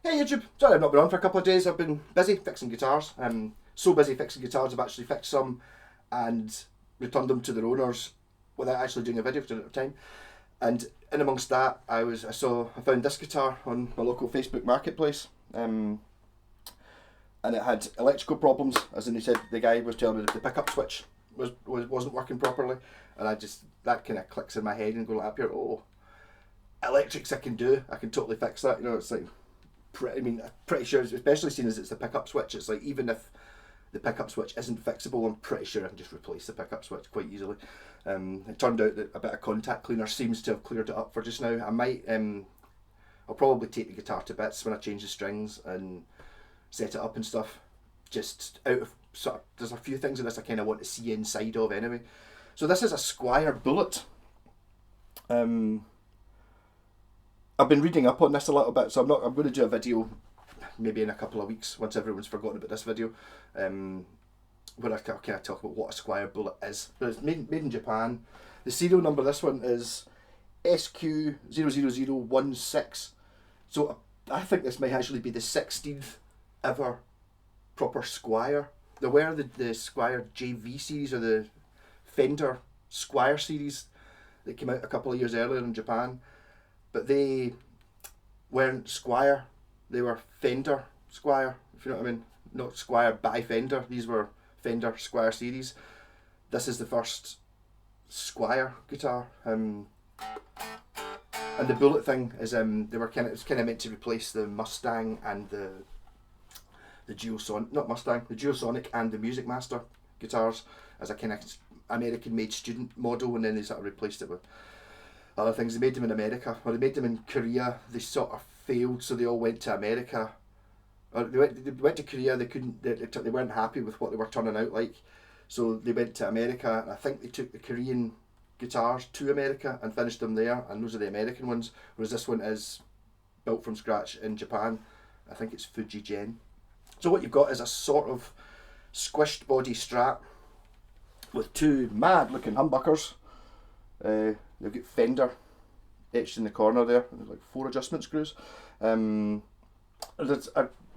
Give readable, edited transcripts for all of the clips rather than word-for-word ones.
Hey YouTube, sorry I've not been on for a couple of days. I've been busy fixing guitars. So busy fixing guitars I've actually fixed some and returned them to their owners without actually doing a video for it at the time. And in amongst that, I found this guitar on my local Facebook marketplace, and it had electrical problems. As in, he said, the guy was telling me that the pickup switch wasn't working properly, and that kind of clicks in my head and go like, oh, electrics I can do. I can totally fix that. You know, it's like. I'm pretty sure, especially seeing as it's the pickup switch, it's like even if the pickup switch isn't fixable, I'm pretty sure I can just replace the pickup switch quite easily. It turned out that a bit of contact cleaner seems to have cleared it up for just now. I'll probably take the guitar to bits when I change the strings and set it up and stuff. Just out of there's a few things in this I kind of want to see inside of anyway. So this is a Squier Bullet. I've been reading up on this a little bit, so I'm going to do a video maybe in a couple of weeks once everyone's forgotten about this video, where I kind of talk about what a Squier Bullet is. But it's made in Japan. The serial number of this one is SQ00016. So I think this may actually be the 16th ever proper Squier. There were the Squier JV series or the Fender Squier series that came out a couple of years earlier in Japan. But they weren't Squier, they were Fender Squier, if you know what I mean. Not Squier by Fender, these were Fender Squier series. This is the first Squier guitar. And the Bullet thing is it was kind of meant to replace the Mustang and the Geosonic and the Music Master guitars as a kind of American made student model, and then they sort of replaced it with other things. They made them in America, or they made them in Korea. They sort of failed, so they all went to America. Or they went to Korea. They weren't happy with what they were turning out like, so they went to America. And I think they took the Korean guitars to America and finished them there, and those are the American ones. Whereas this one is built from scratch in Japan. I think it's Fuji Gen. So what you've got is a sort of squished body Strat with two mad looking humbuckers. They've got Fender etched in the corner there. There's like 4 adjustment screws. There's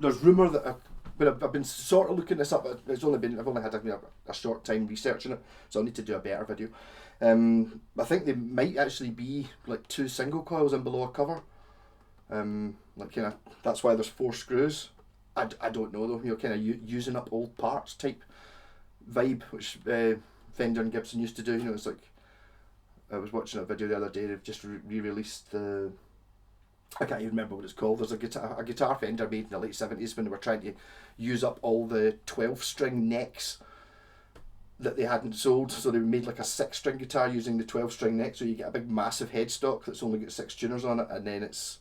rumour that I've been sort of looking this up. I've only had a short time researching it, so I'll need to do a better video. I think they might actually be like 2 single coils in below a cover. That's why there's 4 screws. I don't know though. Kind of using up old parts type vibe, which Fender and Gibson used to do. It's like. I was watching a video the other day. They've just re-released the. I can't even remember what it's called. There's a guitar Fender made in the late 70s when they were trying to use up all the 12-string necks that they hadn't sold. So they made like a 6-string guitar using the 12-string neck. So you get a big massive headstock that's only got 6 tuners on it, and then it's,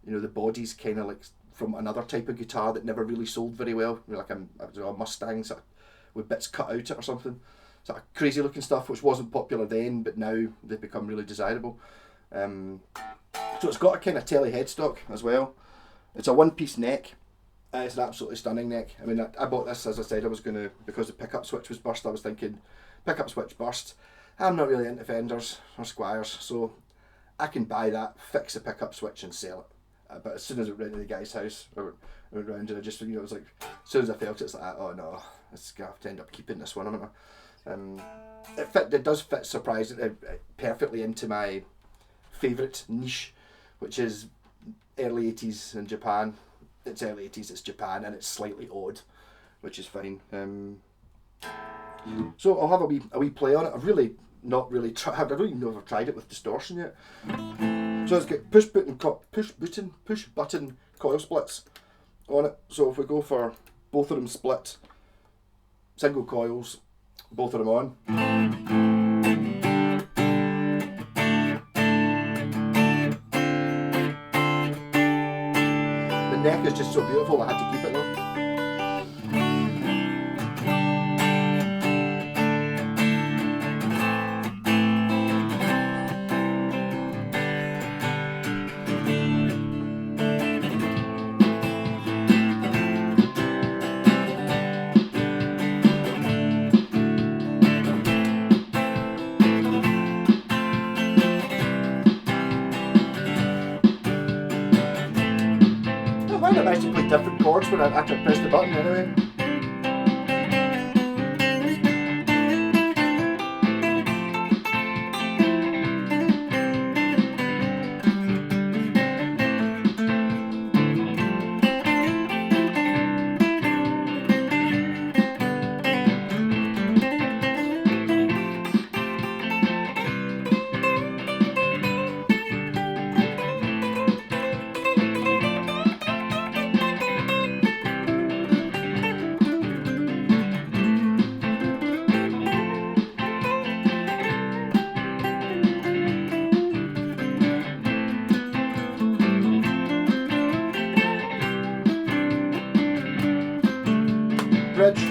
the body's kind of like from another type of guitar that never really sold very well. Like a Mustang with bits cut out it or something. Sort of crazy looking stuff which wasn't popular then, but now they've become really desirable. So it's got a kind of telly headstock as well. It's a one-piece neck. It's an absolutely stunning neck. I mean, I bought this, as I said, because the pickup switch was burst, I was thinking, pickup switch burst. I'm not really into Fenders or Squiers, so I can buy that, fix the pickup switch and sell it. But as soon as it went to the guy's house, I went round and I just, it was like, as soon as I felt it, it's like, oh no, it's going to have to end up keeping this one, haven't I? It does fit surprisingly perfectly into my favourite niche, which is early 80s in Japan. It's early 80s, it's Japan, and it's slightly odd, which is fine. So I'll have a wee play on it. I've really not really tried. I don't even know if I've tried it with distortion yet. So let's get push button coil splits on it. So if we go for both of them split, single coils. Both of them on. The neck is just so beautiful, I had to keep it though. found it nice to play different chords when I actually press the button anyway. Bridge.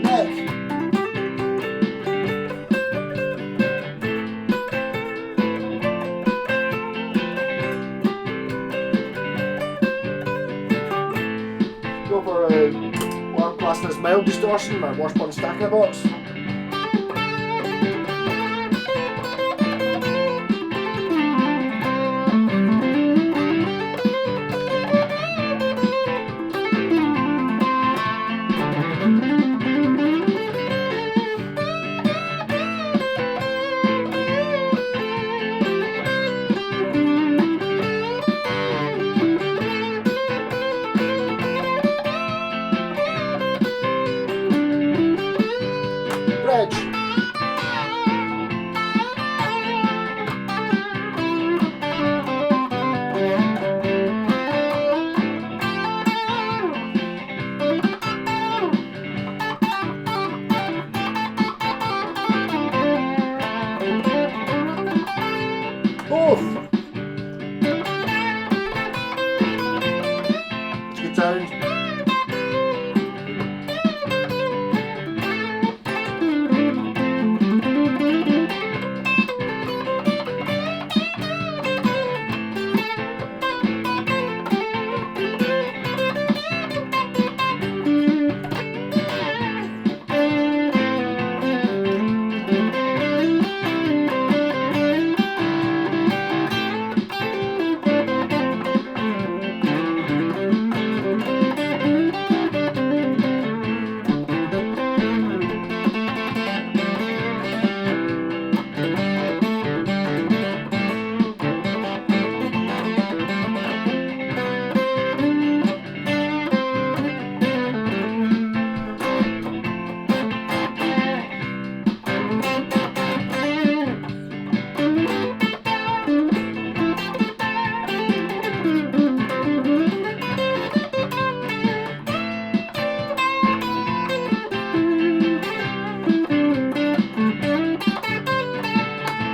Neck. Go for what I'm classing as mild distortion, my washburn stacker box. Bridge. Oof. It's a good sound.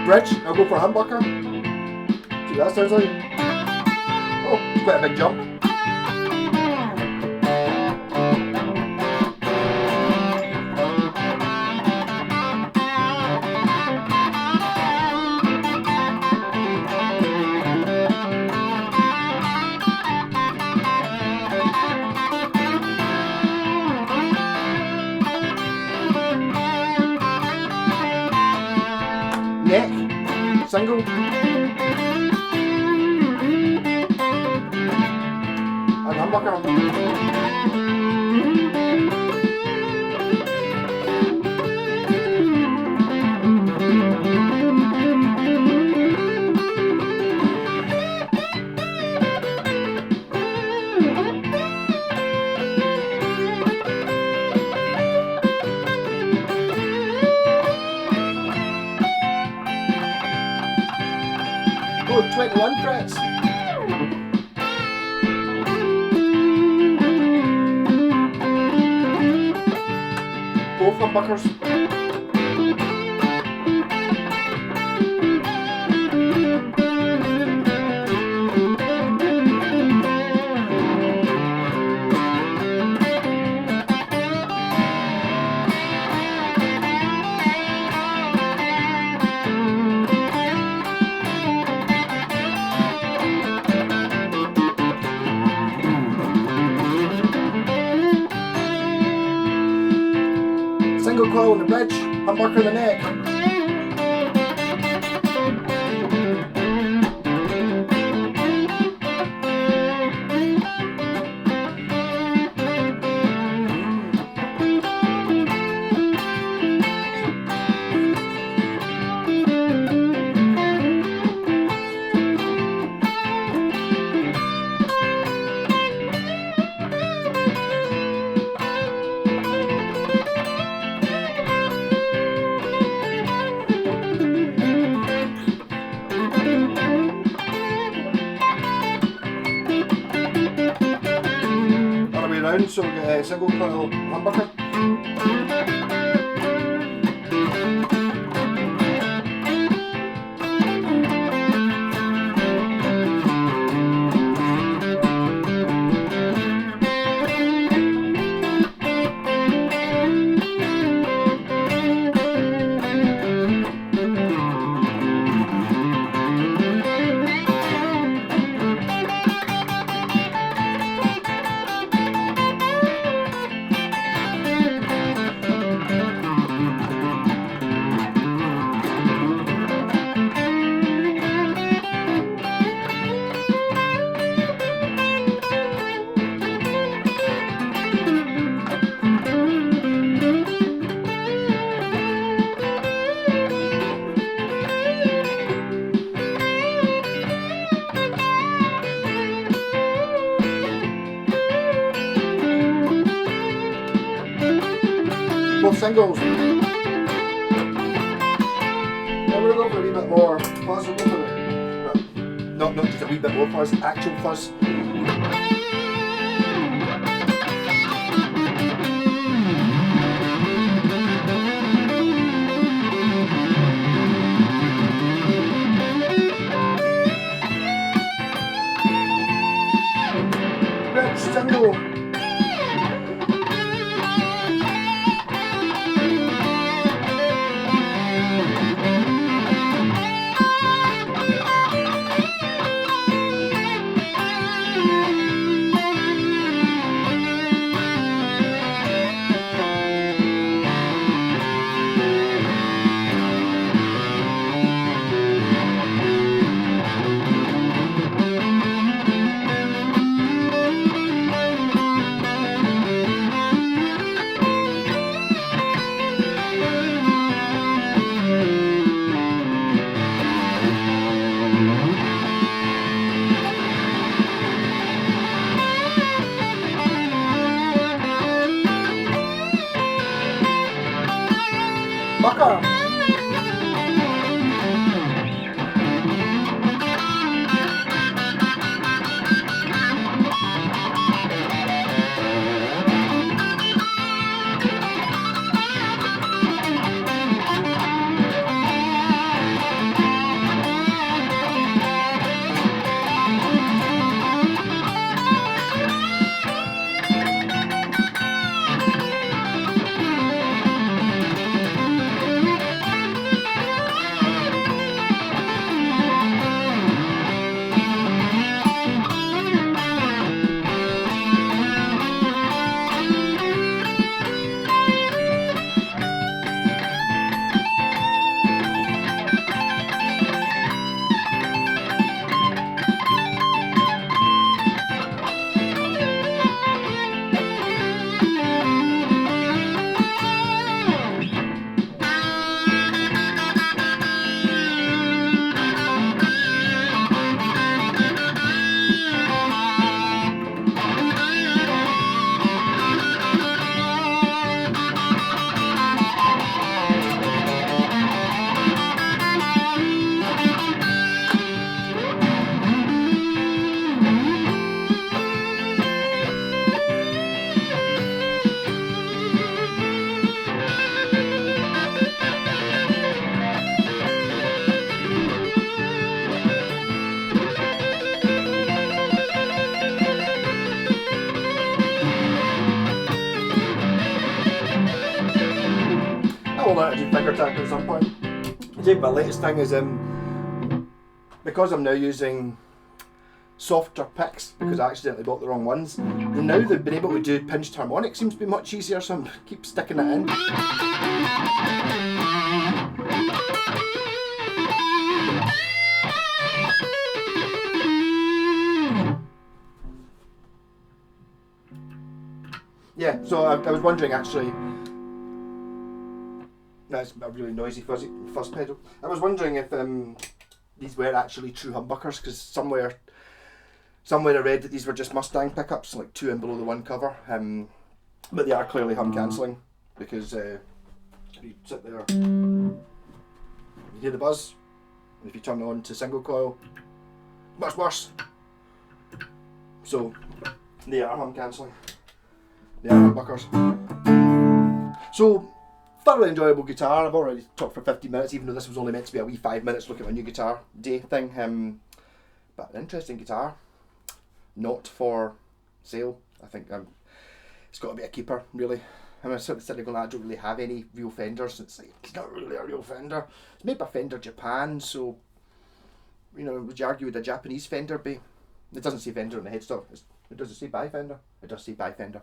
Bridge, I'll go for a humbucker. See what that sounds like. Oh, it's quite a big jump. Neck, single. And humbucker. Oh, 21 frets. Both humbuckers. Single coil on the bridge, humbucker on the neck. Round, so we'll get a single coil humbucker. Both singles. Now we're going to go for a wee bit more fuzz. We'll go for not just a wee bit more fuzz, actual fuzz. Bridge, single. Bucker. I will learn to do finger tack at some point. I think my latest thing is because I'm now using softer picks because I accidentally bought the wrong ones. And now they've been able to do pinched harmonic, seems to be much easier, so I keep sticking it in. Yeah, so I was wondering actually. That's a really noisy fuzzy fuzz pedal. I was wondering if these were actually true humbuckers, because somewhere I read that these were just Mustang pickups, like 2 in below the 1 cover. But they are clearly hum cancelling, because you sit there, you hear the buzz, and if you turn it on to single coil, much worse. So they are hum cancelling. They are humbuckers. So thoroughly enjoyable guitar. I've already talked for 50 minutes, even though this was only meant to be a wee 5 minutes look at my new guitar day thing. But an interesting guitar, not for sale. I think it's got to be a keeper, really. I'm sort of sitting going, I don't really have any real Fenders. It's like, it's not really a real Fender. It's made by Fender Japan, so you know, would you argue with a Japanese Fender be? It doesn't say Fender on the headstock. It doesn't say by Fender. It does say by Fender.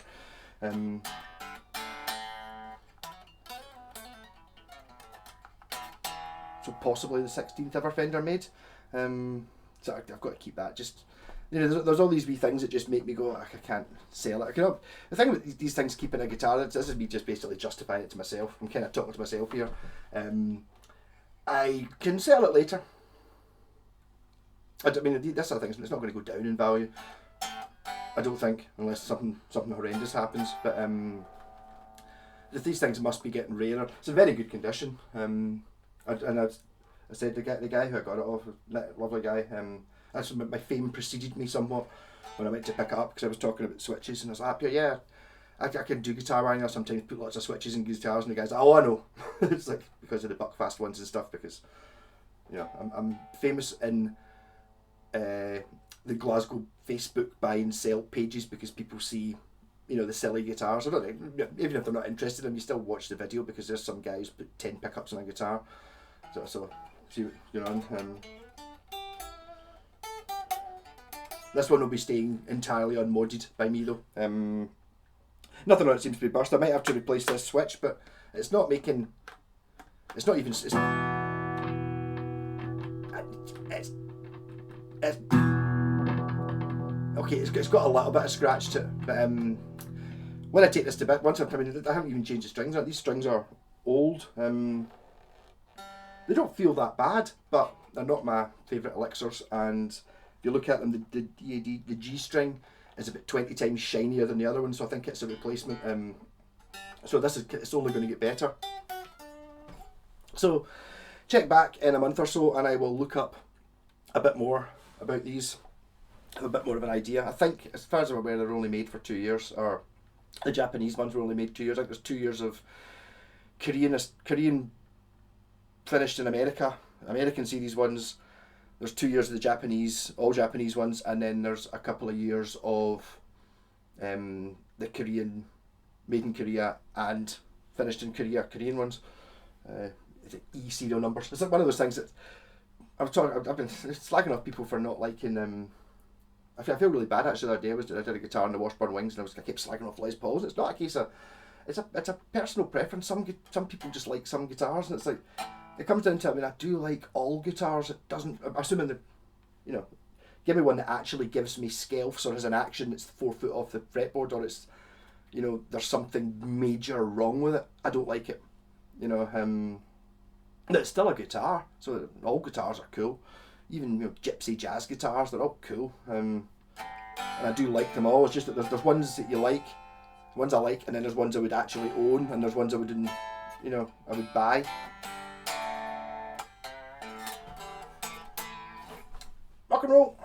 So possibly the 16th ever Fender made. So I've got to keep that. Just, you know, there's all these wee things that just make me go, I can't sell it. The thing with these things keeping a guitar, this is me just basically justifying it to myself. I'm kind of talking to myself here. I can sell it later. I mean, this sort of thing, it's not going to go down in value, I don't think, unless something horrendous happens. But these things must be getting rarer. It's in very good condition. I said the guy who I got it off, lovely guy. Actually, my fame preceded me somewhat when I went to pick it up, because I was talking about switches, and I was like, yeah, I can do guitar wiring. I sometimes put lots of switches in guitars, and the guy's like, oh, I know. It's like because of the Buckfast ones and stuff. Because you know, I'm famous in the Glasgow Facebook buy and sell pages, because people see, you know, the silly guitars. I don't know, even if they're not interested in them, you still watch the video, because there's some guys put 10 pickups on a guitar. So see what's going on. This one will be staying entirely unmodded by me though. Nothing on it seems to be burst. I might have to replace this switch, but it's not making. It's not even. It's okay. It's got a little bit of scratch to it, but when I take this to bit, once I haven't even changed the strings. These strings are old. They don't feel that bad, but they're not my favourite elixirs. And if you look at them, the G string is about 20 times shinier than the other one, so I think it's a replacement. So it's only going to get better. So check back in a month or so, and I will look up a bit more about these, have a bit more of an idea. I think, as far as I'm aware, they're only made for 2 years, or the Japanese ones were only made 2 years. I think there's 2 years of Korean finished in America. American series ones. There's 2 years of the Japanese, all Japanese ones, and then there's a couple of years of the Korean, made in Korea and finished in Korea, Korean ones. E serial numbers. It's like one of those things that I've been slagging off people for not liking. I feel really bad actually. The other day I did a guitar in the Washburn Wings, and I kept slagging off Les Pauls. It's not a case of, it's a personal preference. Some people just like some guitars, and it's like, it comes down to, I mean, I do like all guitars. It doesn't, assuming that, you know, give me one that actually gives me skelfs or has an action that's 4 foot off the fretboard, or it's, you know, there's something major wrong with it. I don't like it. You know, it's still a guitar, so all guitars are cool. Even, you know, gypsy jazz guitars, they're all cool. And I do like them all. It's just that there's ones that you like, ones I like, and then there's ones I would actually own, and there's ones I wouldn't, you know, I would buy. Rock and roll.